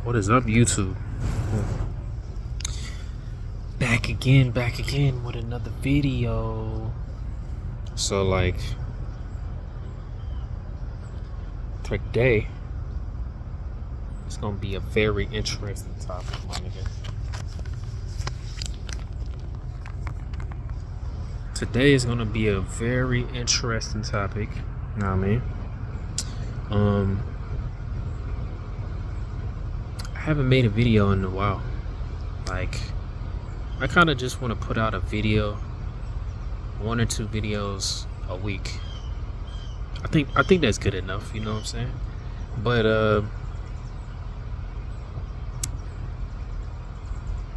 What is up, YouTube? Back again with another video. So, like, today, it's gonna be a very interesting topic, my nigga. Today is gonna be a very interesting topic. You know what I mean? I haven't made a video in a while. Like, I kind of just want to put out a video, 1 or 2 videos a week. I think that's good enough, you know what I'm saying? But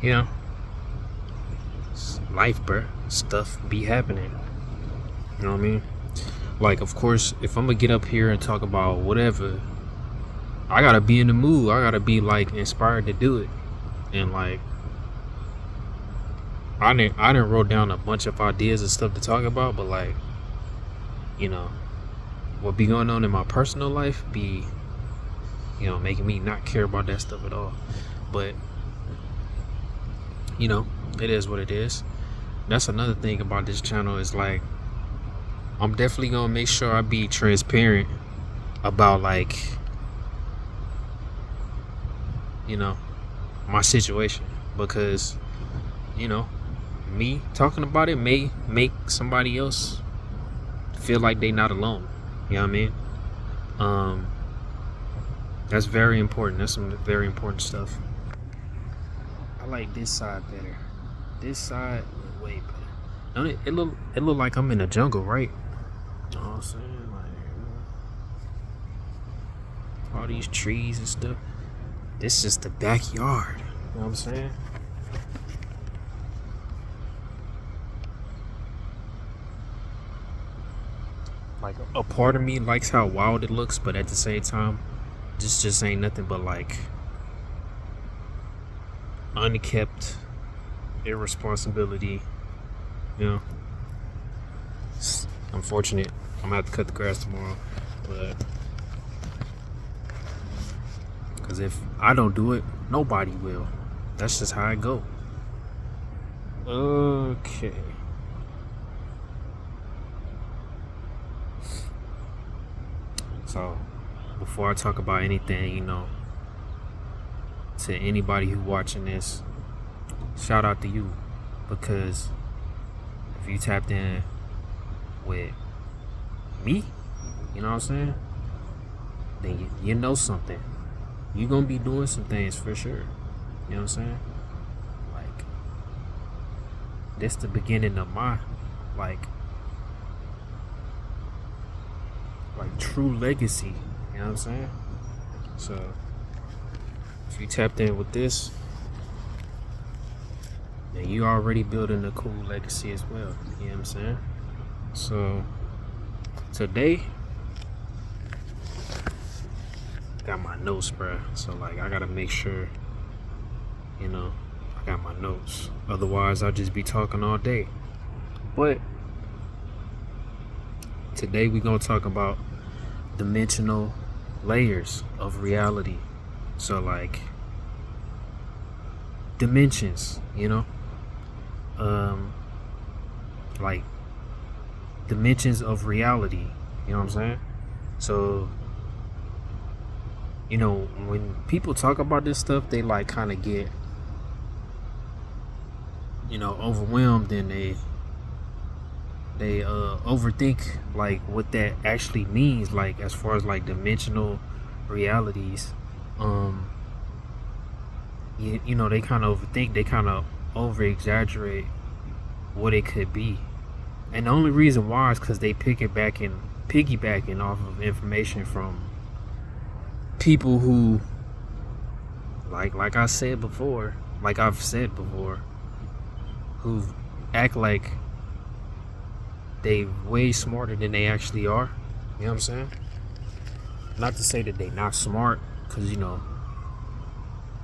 you know, it's life, bruh. Stuff be happening. You know what I mean? Like, of course, if I'm gonna get up here and talk about whatever, I gotta be in the mood. I gotta be like inspired to do it. And like, I didn't wrote down a bunch of ideas and stuff to talk about, but like, you know, what be going on in my personal life be, you know, making me not care about that stuff at all. But you know, it is what it is. That's another thing about this channel is like, I'm definitely gonna make sure I be transparent about, like, you know, my situation, because, you know, me talking about it may make somebody else feel like they not alone. You know what I mean? That's very important. That's some very important stuff. I like this side better. This side way better. Don't it? It look like I'm in the jungle, right? You know what I'm saying? Like, all these trees and stuff. This is the backyard. You know what I'm saying? Like, a part of me likes how wild it looks, but at the same time, this just ain't nothing but like unkept irresponsibility. You know, it's unfortunate. I'm gonna have to cut the grass tomorrow, but because if I don't do it, nobody will. That's just how I go. Okay. So, before I talk about anything, you know, to anybody who watching this, shout out to you, because if you tapped in with me, you know what I'm saying, then you know something. You gonna be doing some things for sure. You know what I'm saying? Like, this the beginning of my like true legacy. You know what I'm saying? So if you tapped in with this, then you already building a cool legacy as well. You know what I'm saying? So today, got my notes, bruh. So like, I gotta make sure, you know, I got my notes. Otherwise, I'll just be talking all day. But today we gonna talk about dimensional layers of reality. So like, dimensions, you know, like dimensions of reality. You know what I'm saying? So, you know, when people talk about this stuff, they like kind of get, you know, overwhelmed, and they overthink like what that actually means, like as far as like dimensional realities. You know, they kind of overthink, they kind of over exaggerate what it could be, and the only reason why is because they piggybacking off of information from people who, like I said before, like I've said before, who act like they way smarter than they actually are. You know what I'm saying? Not to say that they not smart, because, you know,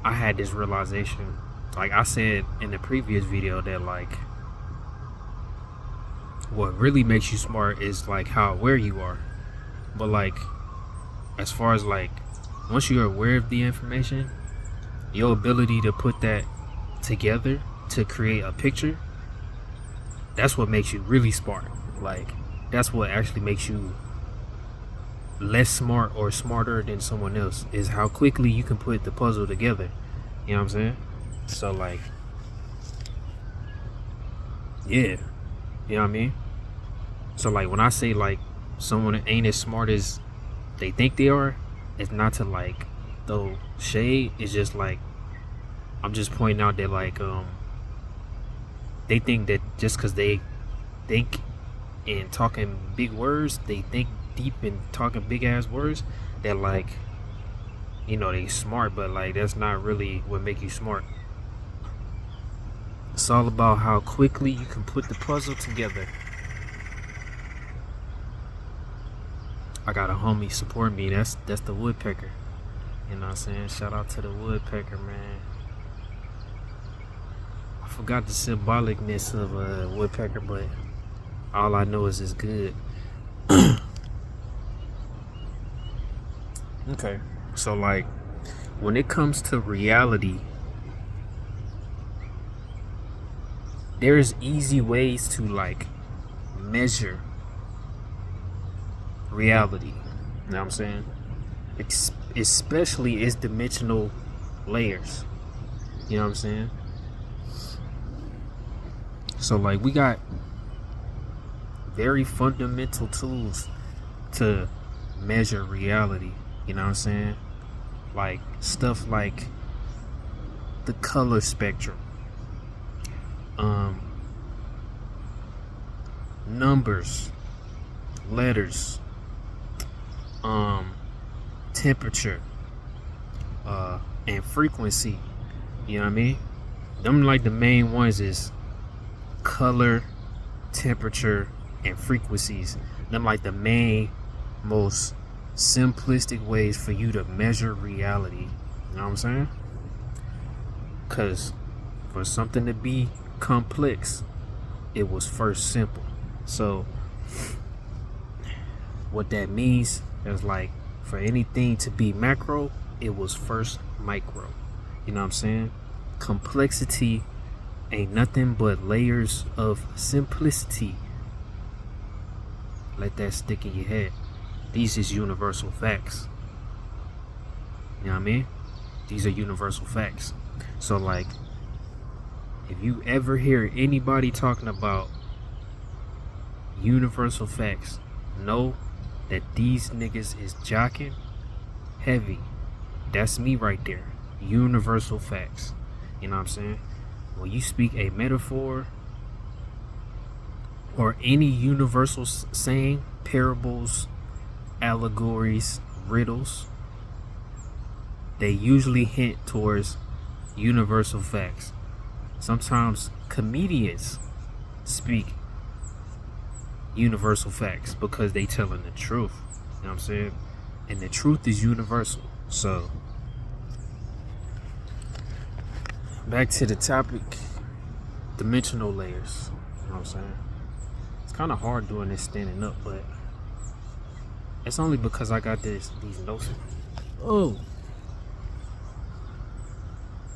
I had this realization, like I said in the previous video, that like, what really makes you smart is like how aware you are. But like, as far as like, once you're aware of the information, Your ability to put that together to create a picture, that's what makes you really smart. Like, that's what actually makes you less smart or smarter than someone else, is how quickly you can put the puzzle together. You know what I'm saying? So like, yeah, you know what I mean? So like, when I say like someone ain't as smart as they think they are, it's not to like throw shade. It's just like, I'm just pointing out that like they think that just because they think and talking big words, they think deep and talking big ass words, that like, you know, they smart, but like that's not really what make you smart. It's all about how quickly you can put the puzzle together. I got a homie support me. That's the woodpecker. You know what I'm saying? Shout out to the woodpecker, man. I forgot the symbolicness of a woodpecker, but all I know is it's good. Okay. So like, when it comes to reality, there's easy ways to like measure reality. You know what I'm saying? Especially its dimensional layers. You know what I'm saying? So like, we got very fundamental tools to measure reality. You know what I'm saying? Like stuff like the color spectrum, numbers, letters, temperature, and frequency. You know what I mean? Them like the main ones is color, temperature, and frequencies. Them like the main, most simplistic ways for you to measure reality. You know what I'm saying? Because for something to be complex, it was first simple. So what that means is like, for anything to be macro, it was first micro. You know what I'm saying? Complexity ain't nothing but layers of simplicity. Let that stick in your head. These is universal facts. You know what I mean? These are universal facts. So like, if you ever hear anybody talking about universal facts, know that these niggas is jocking heavy. That's me right there. Universal facts. You know what I'm saying? When you speak a metaphor or any universal saying, parables, allegories, riddles, they usually hint towards universal facts. Sometimes comedians speak universal facts because they telling the truth. You know what I'm saying? And the truth is universal. So back to the topic, dimensional layers. You know what I'm saying? It's kind of hard doing this standing up, but it's only because I got these notes. Oh,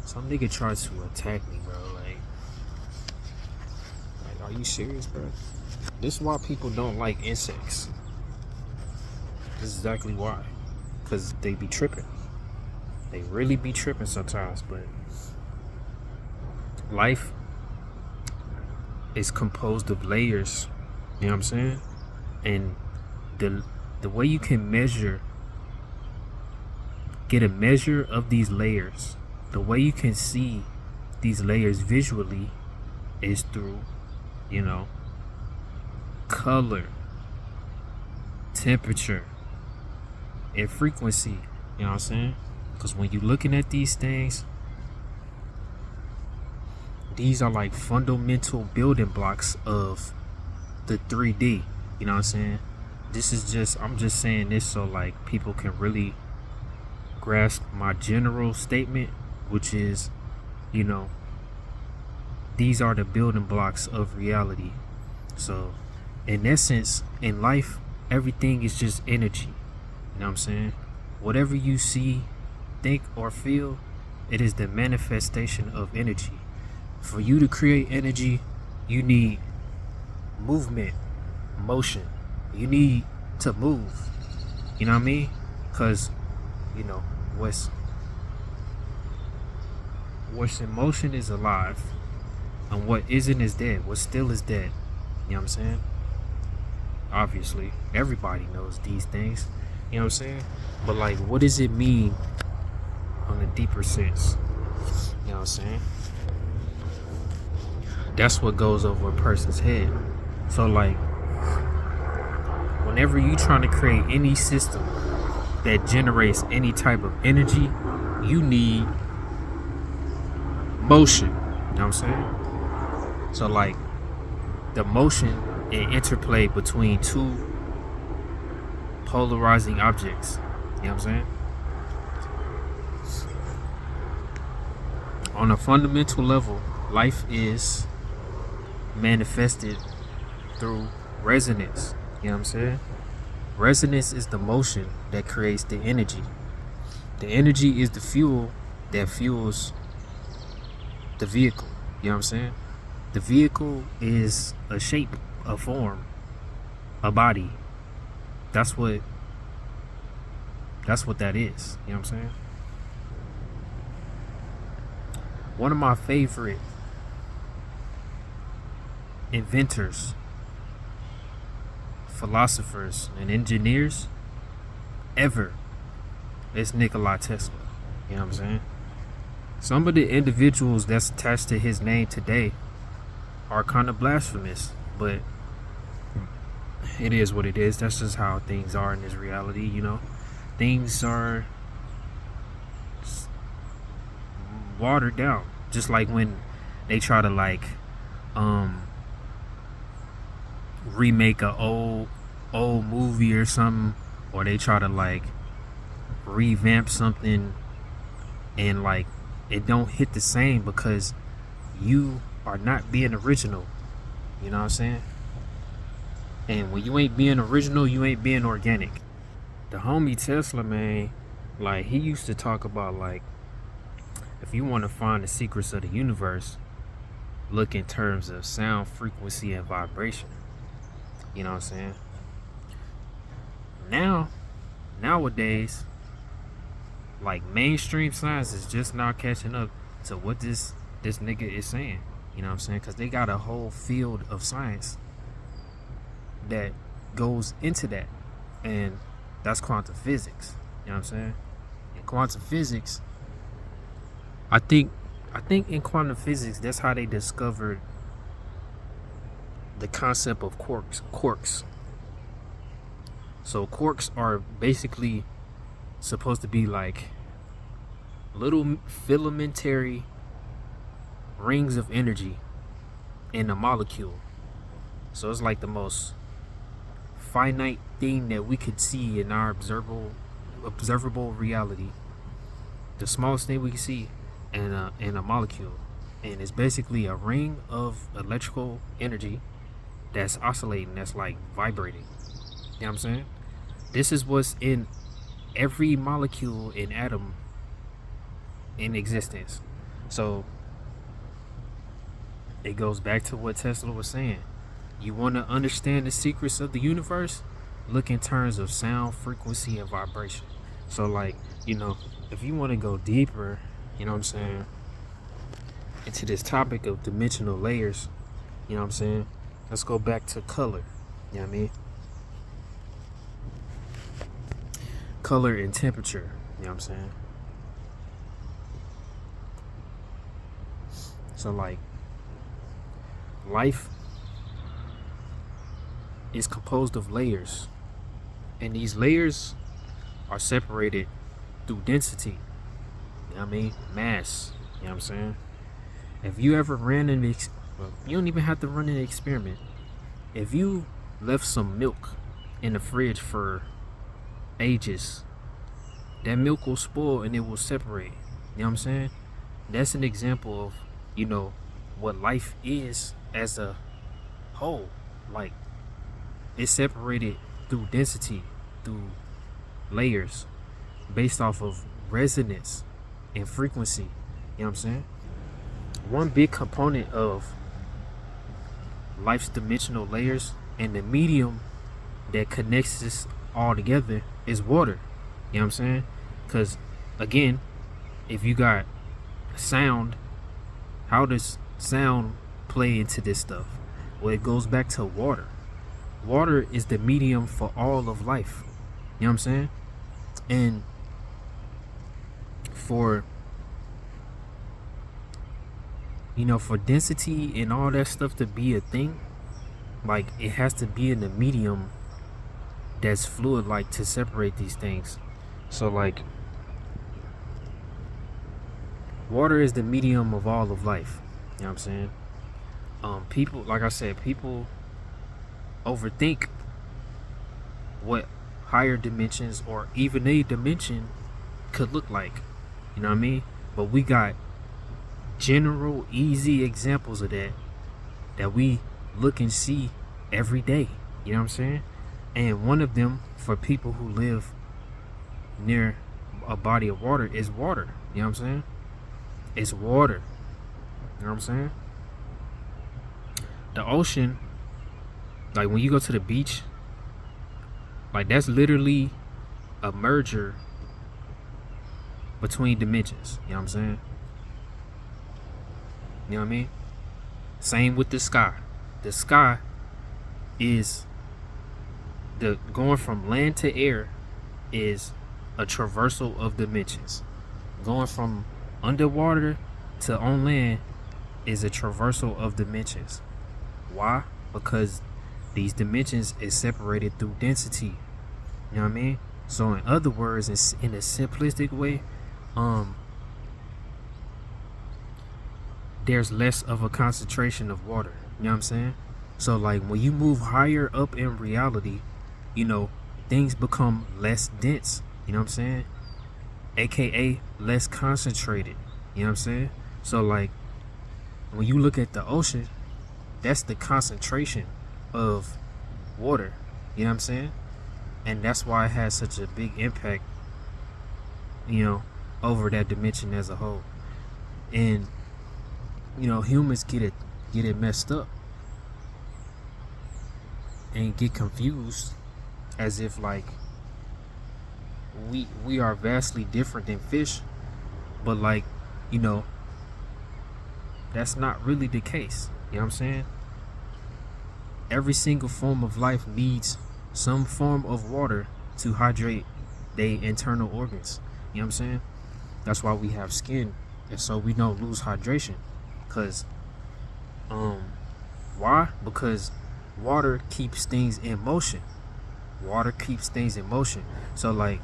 some nigga tries to attack me, bro. Like, are you serious, bro? This is why people don't like insects. This is exactly why. Because they be tripping. They really be tripping sometimes, but life is composed of layers. You know what I'm saying? And the way you can get a measure of these layers, the way you can see these layers visually is through, you know, color, temperature, and frequency. You know what I'm saying? Because when you're looking at these things, these are like fundamental building blocks of the 3D. You know what I'm saying? I'm just saying this so like people can really grasp my general statement, which is, you know, these are the building blocks of reality. So in essence, in life, everything is just energy. You know what I'm saying? Whatever you see, think, or feel It is the manifestation of energy. For you to create energy, you need movement, motion. You need to move. You know what I mean? Because, you know, what's in motion is alive. And what isn't is dead. What still is dead. You know what I'm saying? Obviously, everybody knows these things. You know what I'm saying? But like, what does it mean on a deeper sense? You know what I'm saying? That's what goes over a person's head. So like, whenever you trying to create any system that generates any type of energy, you need motion. You know what I'm saying? So like, the motion and interplay between two polarizing objects. You know what I'm saying? On a fundamental level, life is manifested through resonance. You know what I'm saying? Resonance is the motion that creates the energy. The energy is the fuel that fuels the vehicle. You know what I'm saying? The vehicle is a shape, a form, a body. That's what that is. You know what I'm saying? One of my favorite inventors, philosophers, and engineers ever is Nikola Tesla. You know what I'm saying? Some of the individuals that's attached to his name today are kind of blasphemous, but it is what it is. That's just how things are in this reality, you know. Things are watered down. Just like when they try to like remake a old movie or something, or they try to like revamp something and like it don't hit the same because you are not being original. You know what I'm saying? And when you ain't being original, you ain't being organic. The homie Tesla, man, like he used to talk about like, if you want to find the secrets of the universe, look in terms of sound, frequency, and vibration. You know what I'm saying? Nowadays, like mainstream science is just now catching up to what this nigga is saying. You know what I'm saying? Because they got a whole field of science that goes into that, and that's quantum physics. You know what I'm saying? In quantum physics, I think in quantum physics, that's how they discovered the concept of quarks. So quarks are basically supposed to be like little filamentary rings of energy in a molecule. So it's like the most finite thing that we could see in our observable reality. The smallest thing we can see in a molecule, and it's basically a ring of electrical energy that's oscillating, that's like vibrating. You know what I'm saying? This is what's in every molecule and atom in existence. So it goes back to what Tesla was saying. You want to understand the secrets of the universe? Look in terms of sound, frequency, and vibration. So like, you know, if you want to go deeper, you know what I'm saying, into this topic of dimensional layers, you know what I'm saying, let's go back to color. You know what I mean? Color and temperature. You know what I'm saying? So like, life is composed of layers, and these layers are separated through density. You know what I mean? Mass. You know what I'm saying? If you ever ran you don't even have to run an experiment. If you left some milk in the fridge for ages, that milk will spoil and it will separate. You know what I'm saying? That's an example of, you know, what life is as a whole. Like, it's separated through density, through layers, based off of resonance. and frequency. You know what I'm saying? One big component of life's dimensional layers and the medium that connects this all together is water. You know what I'm saying? Because again, if you got sound, how does sound play into this stuff? Well, it goes back to water. Water is the medium for all of life. You know what I'm saying? And for for density and all that stuff to be a thing, like it has to be in the medium that's fluid, like to separate these things. So like water is the medium of all of life. You know what I'm saying? People, like I said, people overthink what higher dimensions or even a dimension could look like. You know what I mean? But we got general, easy examples of that we look and see every day. You know what I'm saying? And one of them, for people who live near a body of water, is water. You know what I'm saying? It's water. You know what I'm saying? The ocean, like when you go to the beach, like that's literally a merger between dimensions. You know what I'm saying? You know what I mean? Same with the sky. The sky is the going from land to air is a traversal of dimensions. Going from underwater to on land is a traversal of dimensions. Why? Because these dimensions is separated through density. You know what I mean? So in other words, in a simplistic way, there's less of a concentration of water. You know what I'm saying? So like when you move higher up in reality, things become less dense. You know what I'm saying? AKA less concentrated. You know what I'm saying? So like when you look at the ocean, that's the concentration of water. You know what I'm saying? And that's why it has such a big impact, over that dimension as a whole. And humans get it messed up and get confused as if like we are vastly different than fish, but like that's not really the case. You know what I'm saying? Every single form of life needs some form of water to hydrate their internal organs. You know what I'm saying? That's why we have skin, and so we don't lose hydration. Cause why? Because water keeps things in motion. Water keeps things in motion. So like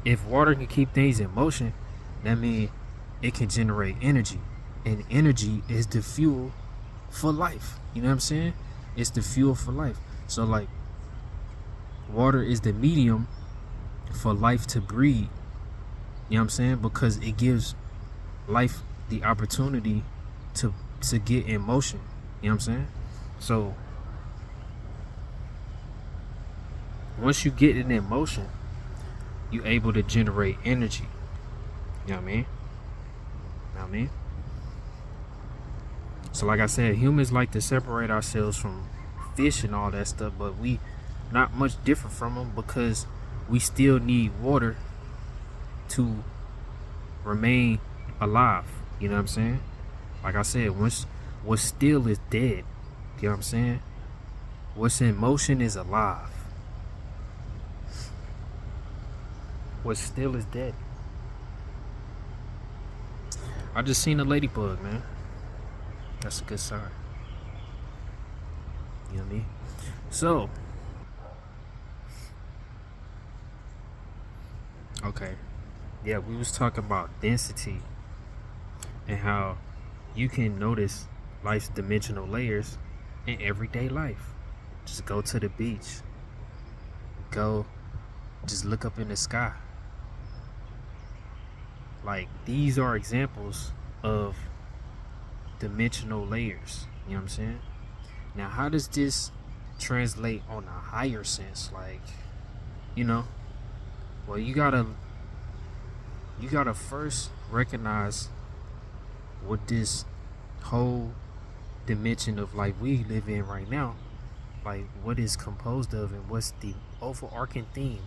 if water can keep things in motion, that means it can generate energy. And energy is the fuel for life. You know what I'm saying? It's the fuel for life. So like water is the medium for life to breathe. You know what I'm saying? Because it gives life the opportunity to get in motion. You know what I'm saying? So once you get it in motion, you're able to generate energy. You know what I mean? You know what I mean? So like I said, humans like to separate ourselves from fish and all that stuff, but we not much different from them because we still need water to remain alive. You know what I'm saying? Like I said, what's still is dead. You know what I'm saying? What's in motion is alive. What's still is dead. I just seen a ladybug, man. That's a good sign. You know what I mean? So, okay. Yeah, we was talking about density and how you can notice life's dimensional layers in everyday life. Just go to the beach. Just look up in the sky. Like, these are examples of dimensional layers. You know what I'm saying? Now, how does this translate on a higher sense? Like, well, you gotta you gotta first recognize what this whole dimension of life we live in right now, like what is composed of and what's the overarching theme.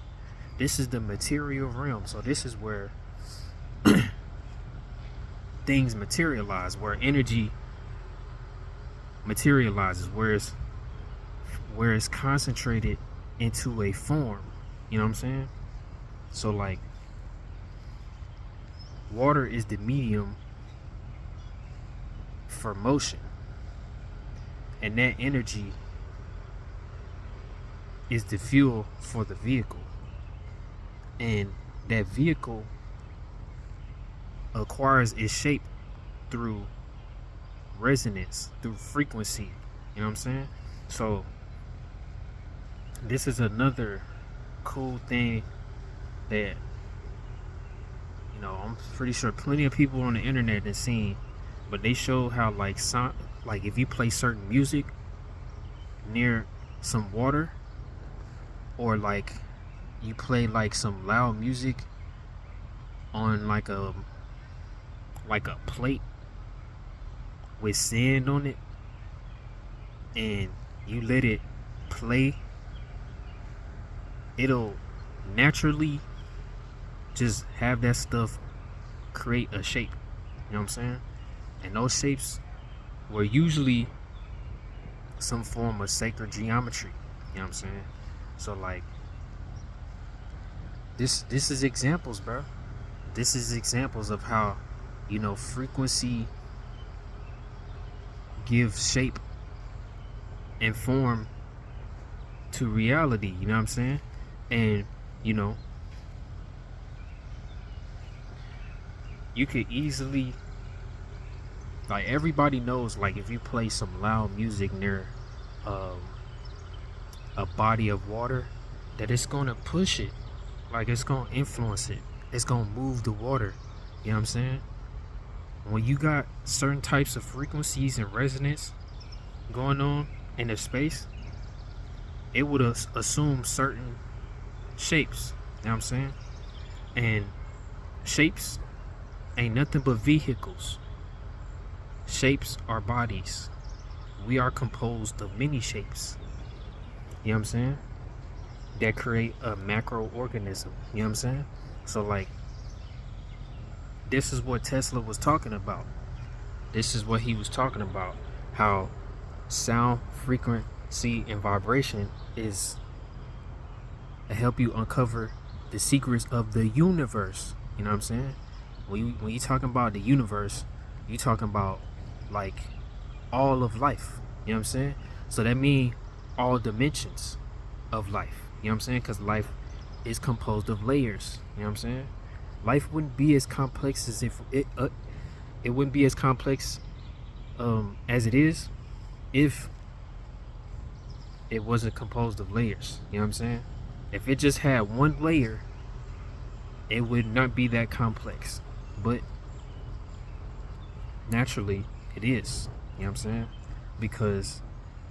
This is the material realm, so this is where things materialize, where energy materializes, where it's concentrated into a form. You know what I'm saying? So like water is the medium for motion, and that energy is the fuel for the vehicle, and that vehicle acquires its shape through resonance, through frequency. You know what I'm saying? So this is another cool thing that, you know, I'm pretty sure plenty of people on the internet have seen, but they show how like sound, like if you play certain music near some water, or like you play like some loud music on like a plate with sand on it, and you let it play, it'll naturally just have that stuff create a shape. You know what I'm saying? And those shapes were usually some form of sacred geometry. You know what I'm saying? So like this is examples, bro. This is examples of how, you know, frequency gives shape and form to reality. You know what I'm saying? And you know, you could easily, like, everybody knows, like, if you play some loud music near a body of water, that it's gonna push it, like it's gonna influence it, it's gonna move the water. You know what I'm saying? When you got certain types of frequencies and resonance going on in the space, it would assume certain shapes. You know what I'm saying? And shapes ain't nothing but vehicles. Shapes are bodies. We are composed of many shapes. You know what I'm saying? That create a macro organism. You know what I'm saying? So like, this is what Tesla was talking about. This is what he was talking about. How sound, frequency, and vibration is to help you uncover the secrets of the universe. You know what I'm saying? When you talking about the universe, you talking about like all of life. You know what I'm saying? So that means all dimensions of life. You know what I'm saying? Because life is composed of layers. You know what I'm saying? Life wouldn't be as complex as if it wouldn't be as complex as it is if it wasn't composed of layers. You know what I'm saying? If it just had one layer, it would not be that complex. But naturally, it is. You know what I'm saying? Because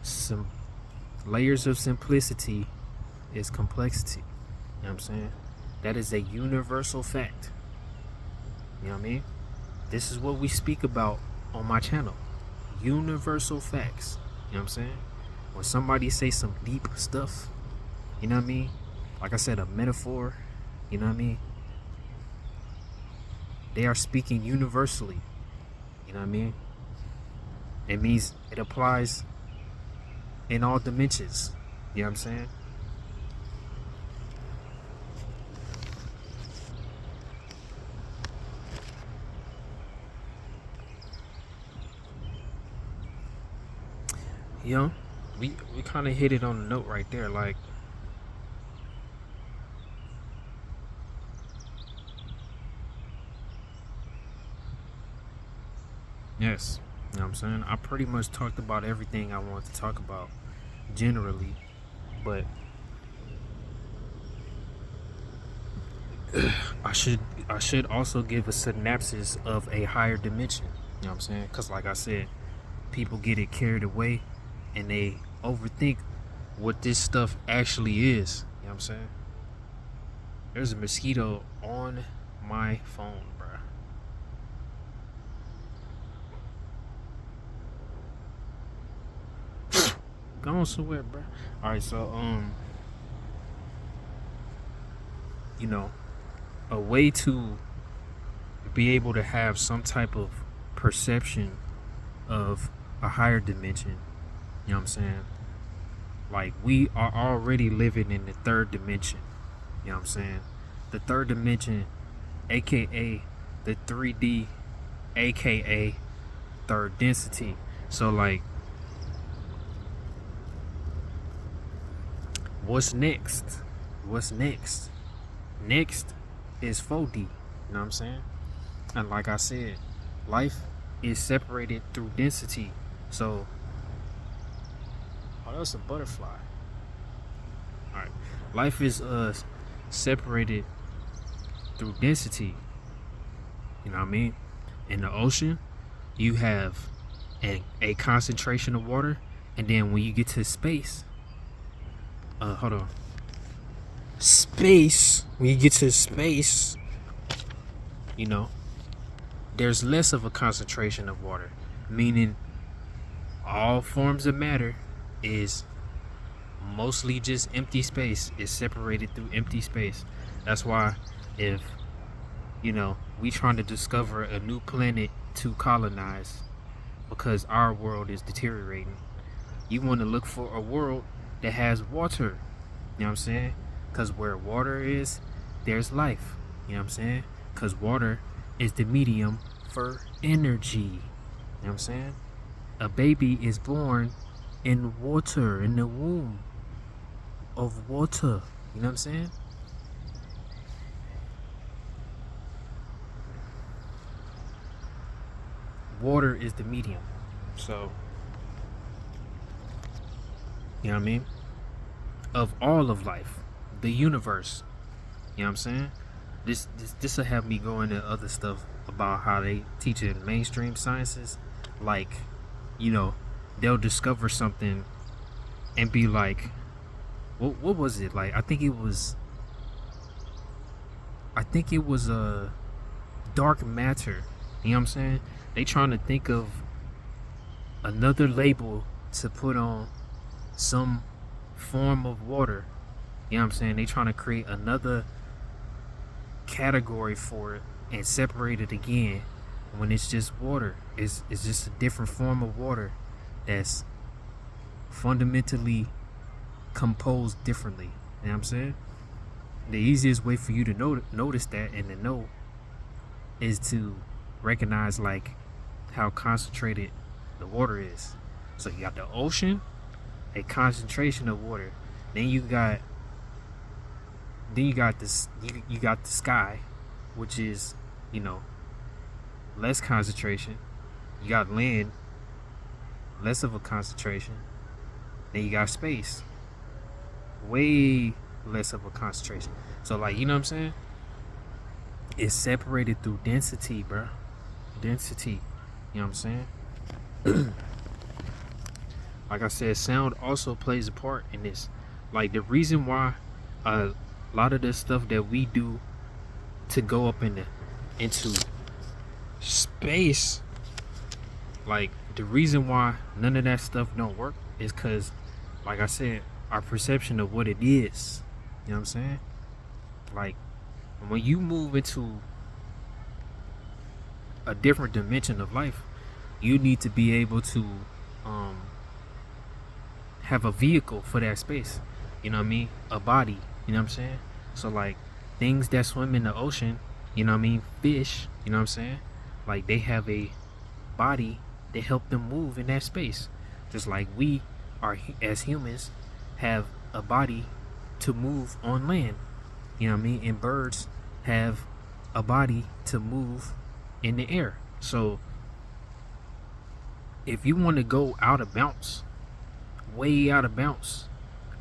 some layers of simplicity is complexity. You know what I'm saying? That is a universal fact. You know what I mean? This is what we speak about on my channel. Universal facts. You know what I'm saying? When somebody say some deep stuff, you know what I mean? Like I said, a metaphor, you know what I mean? They are speaking universally. You know what I mean? It means it applies in all dimensions. You know what I'm saying? You know, we kind of hit it on the note right there. Like, yes, you know what I'm saying? I pretty much talked about everything I wanted to talk about generally, but I should also give a synopsis of a higher dimension. You know what I'm saying? Because like I said, people get it carried away and they overthink what this stuff actually is. You know what I'm saying? There's a mosquito on my phone, bruh. Go on somewhere, bruh. Alright, so you know, a way to be able to have some type of perception of a higher dimension, you know what I'm saying? Like, we are already living in the third dimension, you know what I'm saying? The third dimension, aka the 3D, aka third density. So, like, what's next? What's next? Next is 4D, you know what I'm saying? And like I said, life is separated through density. So, oh, that's a butterfly. All right, life is separated through density. You know what I mean? In the ocean, you have a concentration of water, and then when you get to space, hold on. Space. When you get to space, you know, there's less of a concentration of water, meaning all forms of matter is mostly just empty space. It's separated through empty space. That's why if, you know, we trying to discover a new planet to colonize because our world is deteriorating, you want to look for a world that has water. You know what I'm saying? Because where water is, there's life. You know what I'm saying? Because water is the medium for energy. You know what I'm saying? A baby is born in water, in the womb of water. You know what I'm saying? Water is the medium. So, you know what I mean? Of all of life, the universe. You know what I'm saying? This will have me go into other stuff about how they teach it in mainstream sciences. Like, you know, they'll discover something and be like, what was it? Like, I think it was a dark matter. You know what I'm saying? They trying to think of another label to put on some form of water. You know what I'm saying? They trying to create another category for it and separate it again when it's just water. It's just a different form of water that's fundamentally composed differently. You know what I'm saying? The easiest way for you to notice that and to know is to recognize like how concentrated the water is. So you got the ocean, a concentration of water. Then you got this. You got the sky, which is, you know, less concentration. You got land, less of a concentration. Then you got space, way less of a concentration. So, like, you know what I'm saying? It's separated through density, bro. Density. You know what I'm saying? Like I said, sound also plays a part in this. Like, the reason why a lot of the stuff that we do to go up into space, like, the reason why none of that stuff don't work is because, like I said, our perception of what it is. You know what I'm saying? Like, when you move into a different dimension of life, you need to be able to have a vehicle for that space. You know what I mean? A body. You know what I'm saying? So, like, things that swim in the ocean, you know what I mean? Fish, you know what I'm saying? Like, they have a body that help them move in that space. Just like we are, as humans, have a body to move on land. You know what I mean? And birds have a body to move in the air. So if you want to go out of bounds, way out of bounds,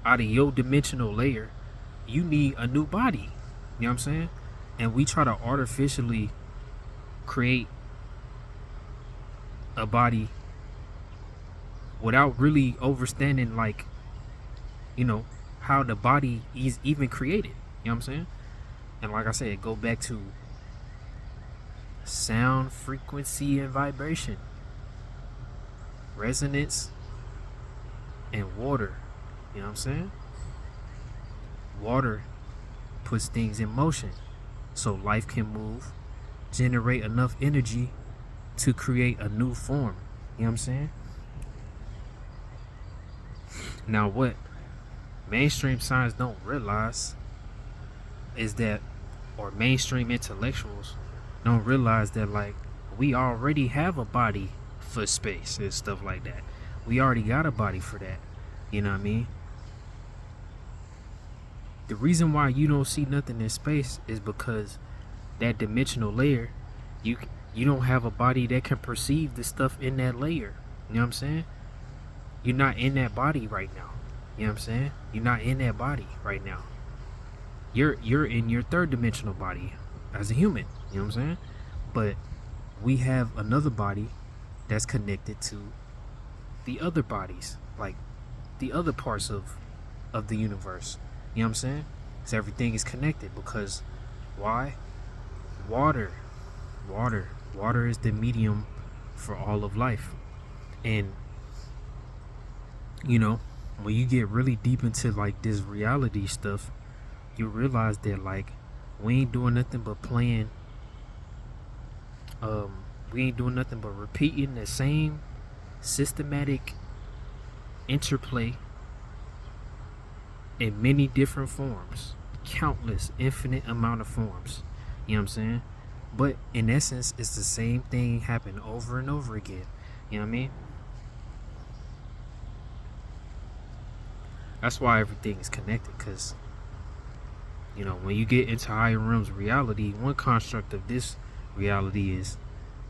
out of your dimensional layer, you need a new body. You know what I'm saying? And we try to artificially create a body without really understanding, like, you know, how the body is even created. You know what I'm saying? And like I said, go back to sound, frequency, and vibration, resonance, and water. You know what I'm saying? Water puts things in motion so life can move, generate enough energy to create a new form. You know what I'm saying? Now, what mainstream science don't realize is that, or mainstream intellectuals don't realize that, like, we already have a body for space and stuff like that. We already got a body for that. You know what I mean? The reason why you don't see nothing in space is because that dimensional layer, you you don't have a body that can perceive the stuff in that layer. You know what I'm saying? You're not in that body right now. You know what I'm saying? You're not in that body right now. You're in your third dimensional body as a human. You know what I'm saying? But we have another body that's connected to the other bodies, like the other parts of the universe. You know what I'm saying? So everything is connected because why? Water. Water is the medium for all of life. And you know, when you get really deep into like this reality stuff, you realize that like we ain't doing nothing but playing we ain't doing nothing but repeating the same systematic interplay in many different forms, countless, infinite amount of forms. You know what I'm saying? But in essence, it's the same thing happening over and over again. You know what I mean? That's why everything is connected, because you know, when you get into higher realms of reality, one construct of this reality is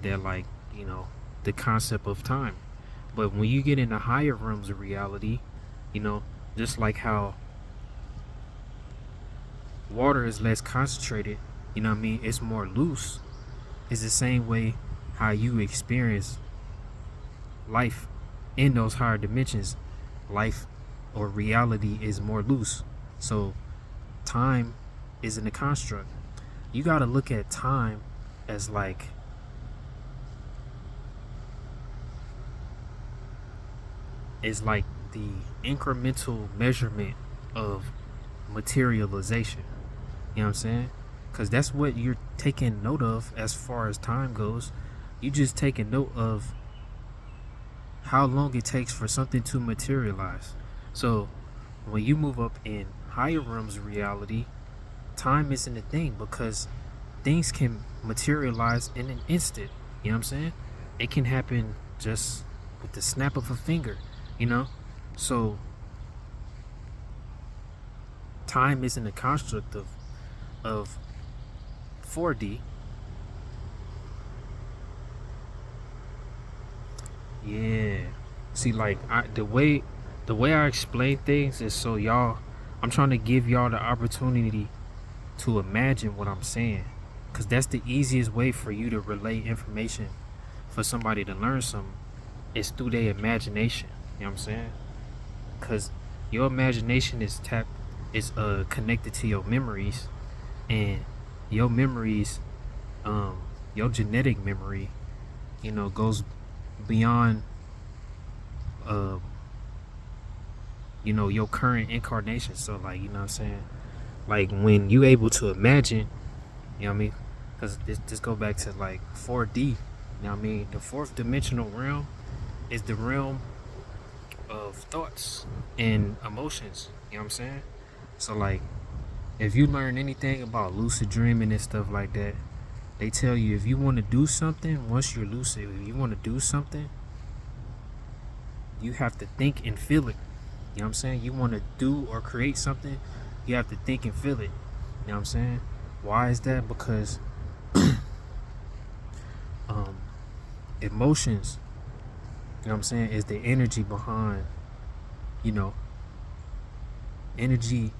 that, like, you know, the concept of time. But when you get into higher realms of reality, you know, just like how water is less concentrated, you know what I mean, it's more loose. It's the same way how you experience life in those higher dimensions. Life or reality is more loose. So time isn't a construct. You got to look at time as like the incremental measurement of materialization. You know what I'm saying? Because that's what you're taking note of as far as time goes. You just taking note of how long it takes for something to materialize. So when you move up in higher realms of reality, time isn't a thing because things can materialize in an instant. You know what I'm saying? It can happen just with the snap of a finger, you know? So time isn't a construct of 4D. Yeah. See, like the way I explain things is so y'all, I'm trying to give y'all the opportunity to imagine what I'm saying, because that's the easiest way for you to relay information for somebody to learn something, is through their imagination. You know what I'm saying? Because your imagination is connected to your memories, and your memories, your genetic memory, you know, goes beyond you know, your current incarnation. So like, you know what I'm saying, like when you able to imagine, you know what I mean, because this go back to like 4D, you know what I mean, the fourth dimensional realm is the realm of thoughts and emotions. You know what I'm saying? So like, if you learn anything about lucid dreaming and stuff like that, they tell you if you want to do something, once you're lucid, if you want to do something, you have to think and feel it. You know what I'm saying? You want to do or create something, you have to think and feel it. You know what I'm saying? Why is that? Because emotions, you know what I'm saying, is the energy behind, you know, energy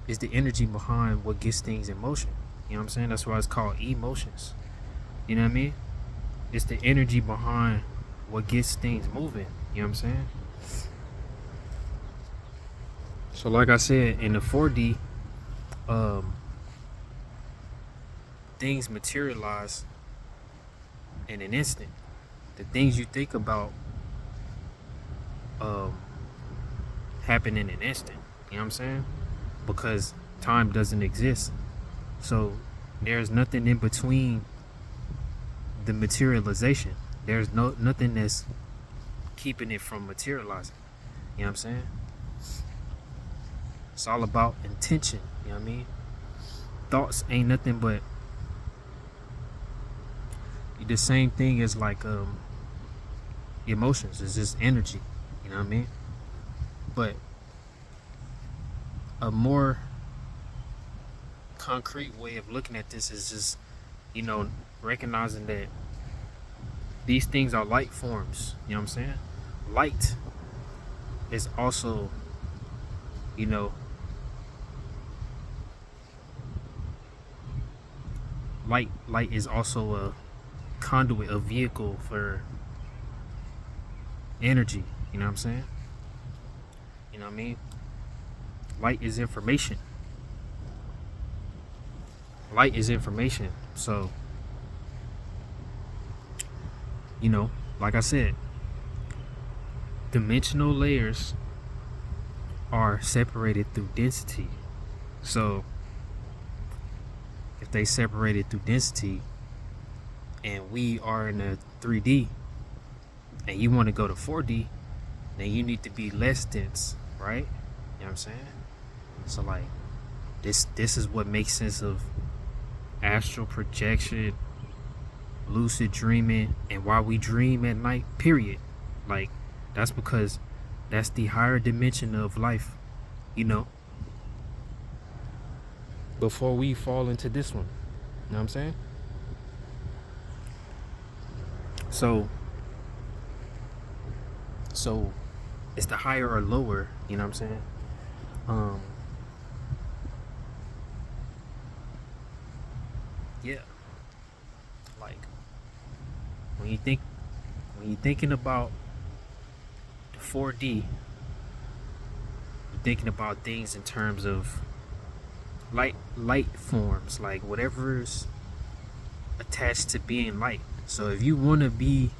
is the energy behind what gets things in motion. You know what I'm saying? That's why it's called emotions. You know what I mean? It's the energy behind what gets things moving. You know what I'm saying? So like I said, in the 4D, things materialize in an instant. The things you think about um, happen in an instant. You know what I'm saying? Because time doesn't exist. So there's nothing in between the materialization. There's nothing that's keeping it from materializing. You know what I'm saying? It's all about intention. You know what I mean? Thoughts ain't nothing but the same thing as like emotions. It's just energy. You know what I mean? But a more concrete way of looking at this is just, recognizing that these things are light forms. You know what I'm saying? Light is also, you know, light is also a conduit, a vehicle for energy. You know what I'm saying? You know what I mean? Light is information. Light is information. So, like I said, dimensional layers are separated through density. So, if they separated through density and we are in a 3D and you want to go to 4D, then you need to be less dense, right? You know what I'm saying? So like this is what makes sense of astral projection, lucid dreaming, and why we dream at night, period. Like that's because that's the higher dimension of life, before we fall into this one. You know what I'm saying? So it's the higher or lower, you know what I'm saying? Yeah. Like when you're thinking about the 4D, you're thinking about things in terms of light forms, like whatever's attached to being light. So if you want to be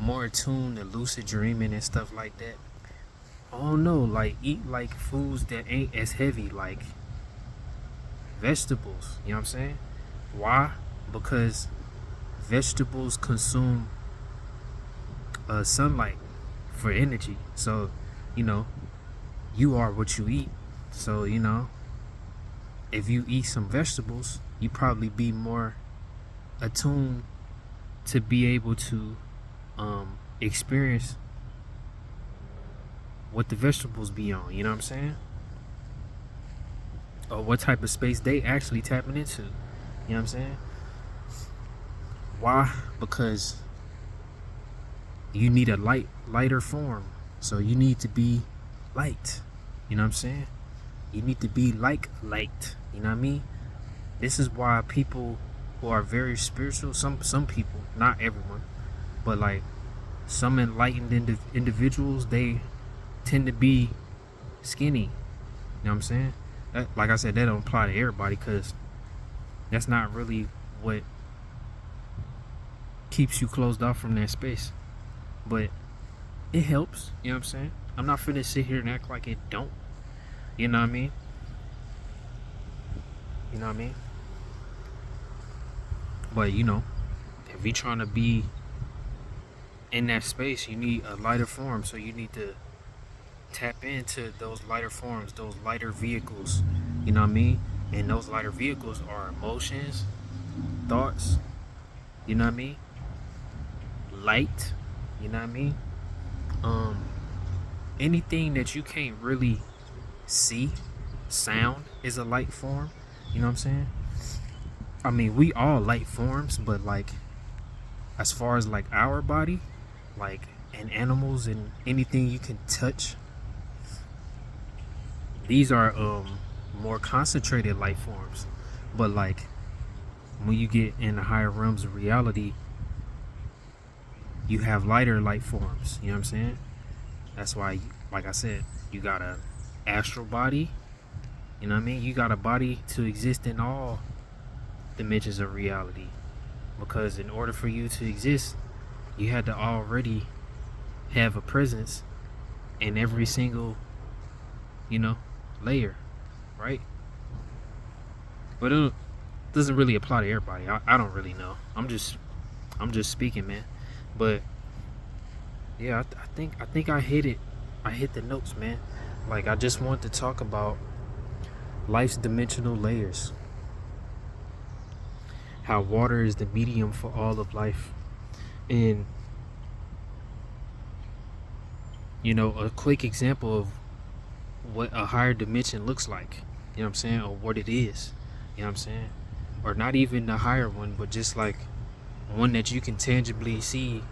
more attuned to lucid dreaming and stuff like that, I don't know, like eat like foods that ain't as heavy, like vegetables. You know what I'm saying? Why? Because vegetables consume sunlight for energy. So, you are what you eat. So, if you eat some vegetables, you probably be more attuned to be able to experience what the vegetables be on. You know what I'm saying? Or what type of space they actually tapping into. You know what I'm saying? Why? Because you need a lighter form. So you need to be light. You know what I'm saying? You need to be like light. You know what I mean? This is why people who are very spiritual, some people, not everyone, but like some enlightened individuals, they tend to be skinny. You know what I'm saying? That, like I said, that don't apply to everybody because that's not really what keeps you closed off from that space. But it helps. You know what I'm saying? I'm not finna sit here and act like it don't. You know what I mean? You know what I mean? But if you're trying to be in that space, you need a lighter form. So you need to tap into those lighter forms, those lighter vehicles. You know what I mean? And those lighter vehicles are emotions, thoughts. You know what I mean? Light. You know what I mean? Anything that you can't really see, sound is a light form. You know what I'm saying? I mean, we all light forms, but like as far as like our body, like and animals and anything you can touch, these are more concentrated light forms. But like when you get in the higher realms of reality, you have lighter light forms. You know what I'm saying? That's why, like I said, you got a astral body. You know what I mean? You got a body to exist in all dimensions of reality. Because in order for you to exist, you had to already have a presence in every single, you know, layer, right? But it doesn't really apply to everybody. I don't really know. I'm just speaking, man. But yeah, I think I hit it. I hit the notes, man. Like, I just want to talk about life's dimensional layers. How water is the medium for all of life. And a quick example of what a higher dimension looks like. You know what I'm saying? Or what it is. You know what I'm saying? Or not even the higher one, but just like one that you can tangibly see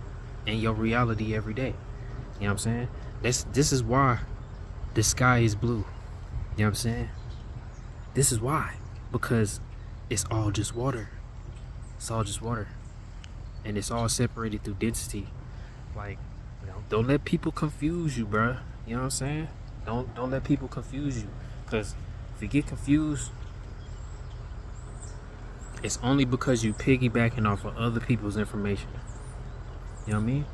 in your reality every day. You know what I'm saying? This is why the sky is blue. You know what I'm saying? This is why. Because it's all just water. It's all just water. And it's all separated through density. Like, don't let people confuse you, bruh. You know what I'm saying? Don't let people confuse you. Because if you get confused, it's only because you piggybacking off of other people's information. You know what I mean?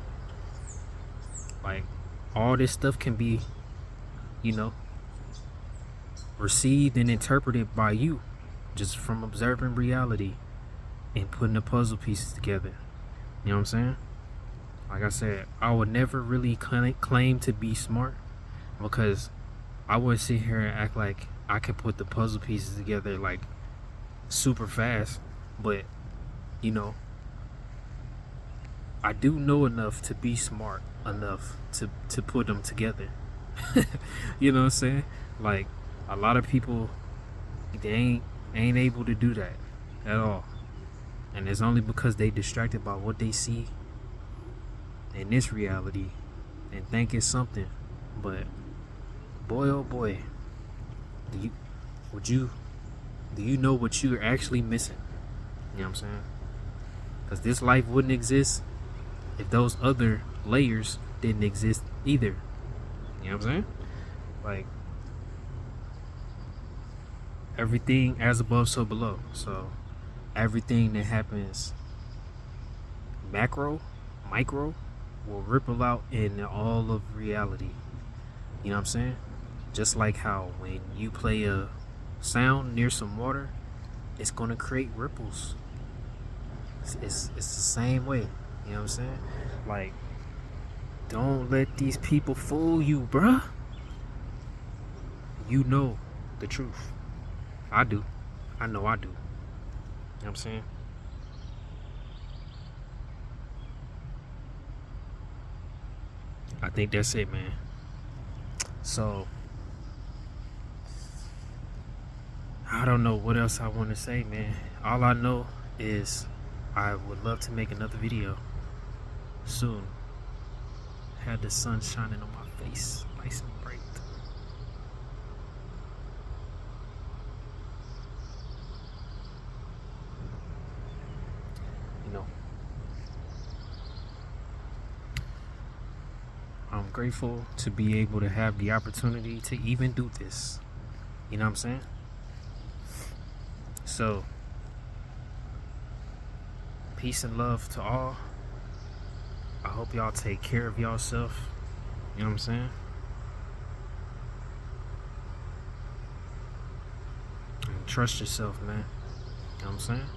Like, all this stuff can be, received and interpreted by you just from observing reality and putting the puzzle pieces together. You know what I'm saying? Like I said, I would never really claim to be smart, because I would sit here and act like I could put the puzzle pieces together like super fast. But I do know enough to be smart enough to put them together. You know what I'm saying? Like, a lot of people, they ain't able to do that at all. And it's only because they distracted by what they see in this reality and think it's something. But boy, oh boy, do you know what you're actually missing? You know what I'm saying? Because this life wouldn't exist if those other layers didn't exist either. You know what I'm saying? Like, everything as above, so below. So everything that happens macro, micro, will ripple out in all of reality. You know what I'm saying? Just like how when you play a sound near some water, it's gonna create ripples. It's the same way. You know what I'm saying? Like, don't let these people fool you, bruh. You know the truth. I do. I know I do. You know what I'm saying? I think that's it, man. So, I don't know what else I want to say, man. All I know is I would love to make another video soon. Had the sun shining on my face, nice and bright. I'm grateful to be able to have the opportunity to even do this. You know what I'm saying? So, peace and love to all. I hope y'all take care of yourself. You know what I'm saying? And trust yourself, man. You know what I'm saying?